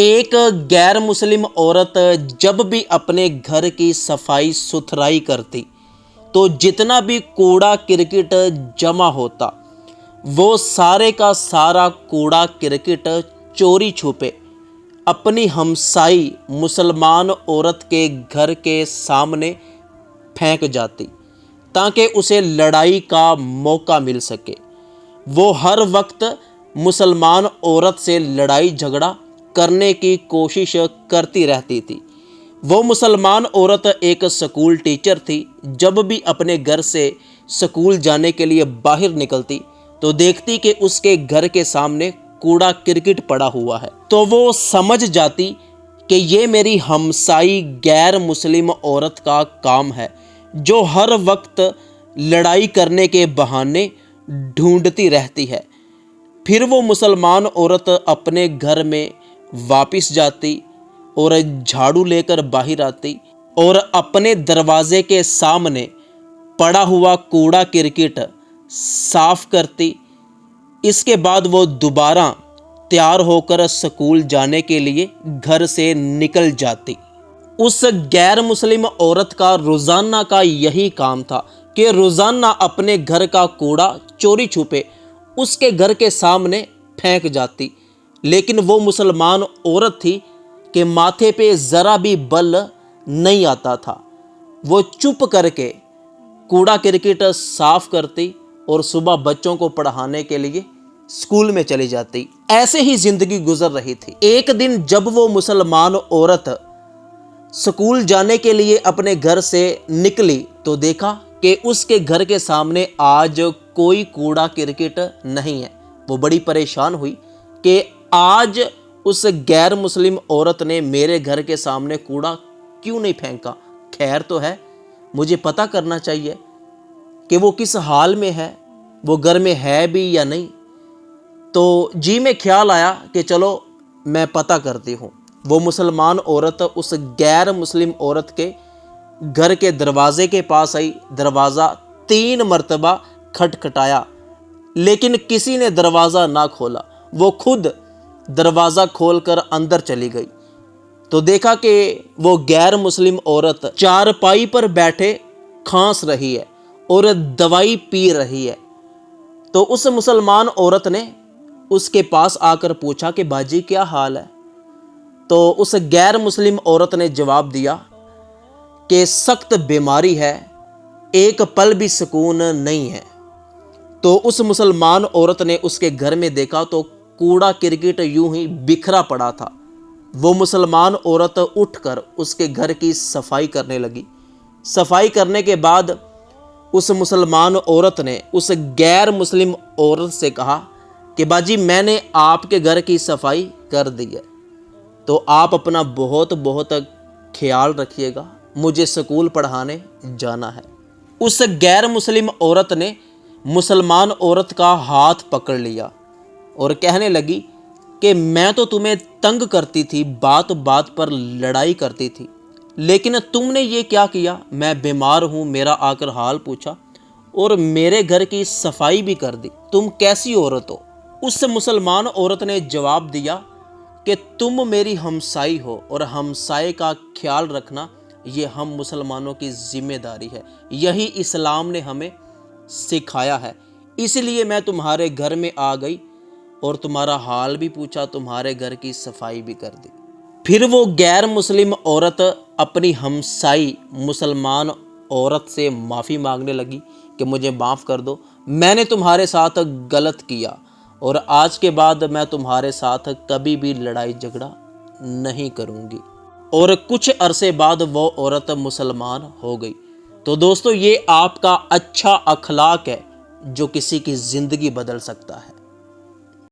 ایک غیر مسلم عورت جب بھی اپنے گھر کی صفائی ستھرائی کرتی تو جتنا بھی کوڑا کرکٹ جمع ہوتا وہ سارے کا سارا کوڑا کرکٹ چوری چھپے اپنی ہمسائی مسلمان عورت کے گھر کے سامنے پھینک جاتی تاکہ اسے لڑائی کا موقع مل سکے۔ وہ ہر وقت مسلمان عورت سے لڑائی جھگڑا کرنے کی کوشش کرتی رہتی تھی۔ وہ مسلمان عورت ایک سکول ٹیچر تھی۔ جب بھی اپنے گھر سے سکول جانے کے لیے باہر نکلتی تو دیکھتی کہ اس کے گھر کے سامنے کوڑا کرکٹ پڑا ہوا ہے تو وہ سمجھ جاتی کہ یہ میری ہمسائی غیر مسلم عورت کا کام ہے جو ہر وقت لڑائی کرنے کے بہانے ڈھونڈتی رہتی ہے۔ پھر وہ مسلمان عورت اپنے گھر میں واپس جاتی اور جھاڑو لے کر باہر آتی اور اپنے دروازے کے سامنے پڑا ہوا کوڑا کرکٹ صاف کرتی۔ اس کے بعد وہ دوبارہ تیار ہو کر سکول جانے کے لیے گھر سے نکل جاتی۔ اس غیر مسلم عورت کا روزانہ کا یہی کام تھا کہ روزانہ اپنے گھر کا کوڑا چوری چھپے اس کے گھر کے سامنے پھینک جاتی، لیکن وہ مسلمان عورت تھی کہ ماتھے پہ ذرا بھی بل نہیں آتا تھا۔ وہ چپ کر کے کوڑا کرکٹ صاف کرتی اور صبح بچوں کو پڑھانے کے لیے اسکول میں چلی جاتی۔ ایسے ہی زندگی گزر رہی تھی۔ ایک دن جب وہ مسلمان عورت سکول جانے کے لیے اپنے گھر سے نکلی تو دیکھا کہ اس کے گھر کے سامنے آج کوئی کوڑا کرکٹ نہیں ہے۔ وہ بڑی پریشان ہوئی کہ آج اس غیر مسلم عورت نے میرے گھر کے سامنے کوڑا کیوں نہیں پھینکا؟ خیر تو ہے، مجھے پتہ کرنا چاہیے کہ وہ کس حال میں ہے، وہ گھر میں ہے بھی یا نہیں۔ تو جی میں خیال آیا کہ چلو میں پتہ کرتی ہوں۔ وہ مسلمان عورت اس غیر مسلم عورت کے گھر کے دروازے کے پاس آئی، دروازہ 3 مرتبہ کھٹکھٹایا لیکن کسی نے دروازہ نہ کھولا۔ وہ خود دروازہ کھول کر اندر چلی گئی تو دیکھا کہ وہ غیر مسلم عورت چارپائی پر بیٹھے کھانس رہی ہے اور دوائی پی رہی ہے۔ تو اس مسلمان عورت نے اس کے پاس آ کر پوچھا کہ باجی کیا حال ہے؟ تو اس غیر مسلم عورت نے جواب دیا کہ سخت بیماری ہے، ایک پل بھی سکون نہیں ہے۔ تو اس مسلمان عورت نے اس کے گھر میں دیکھا تو کوڑا کرکٹ یوں ہی بکھرا پڑا تھا۔ وہ مسلمان عورت اٹھ کر اس کے گھر کی صفائی کرنے لگی۔ صفائی کرنے کے بعد اس مسلمان عورت نے اس غیر مسلم عورت سے کہا کہ باجی میں نے آپ کے گھر کی صفائی کر دی ہے تو آپ اپنا بہت بہت خیال رکھیے گا، مجھے سکول پڑھانے جانا ہے۔ اس غیر مسلم عورت نے مسلمان عورت کا ہاتھ پکڑ لیا اور کہنے لگی کہ میں تو تمہیں تنگ کرتی تھی، بات بات پر لڑائی کرتی تھی، لیکن تم نے یہ کیا کیا؟ میں بیمار ہوں، میرا آ کر حال پوچھا اور میرے گھر کی صفائی بھی کر دی، تم کیسی عورت ہو؟ اس مسلمان عورت نے جواب دیا کہ تم میری ہمسائی ہو اور ہمسائے کا خیال رکھنا یہ ہم مسلمانوں کی ذمہ داری ہے، یہی اسلام نے ہمیں سکھایا ہے، اس لیے میں تمہارے گھر میں آ گئی اور تمہارا حال بھی پوچھا، تمہارے گھر کی صفائی بھی کر دی۔ پھر وہ غیر مسلم عورت اپنی ہمسائی مسلمان عورت سے معافی مانگنے لگی کہ مجھے معاف کر دو، میں نے تمہارے ساتھ غلط کیا اور آج کے بعد میں تمہارے ساتھ کبھی بھی لڑائی جھگڑا نہیں کروں گی۔ اور کچھ عرصے بعد وہ عورت مسلمان ہو گئی۔ تو دوستو یہ آپ کا اچھا اخلاق ہے جو کسی کی زندگی بدل سکتا ہے۔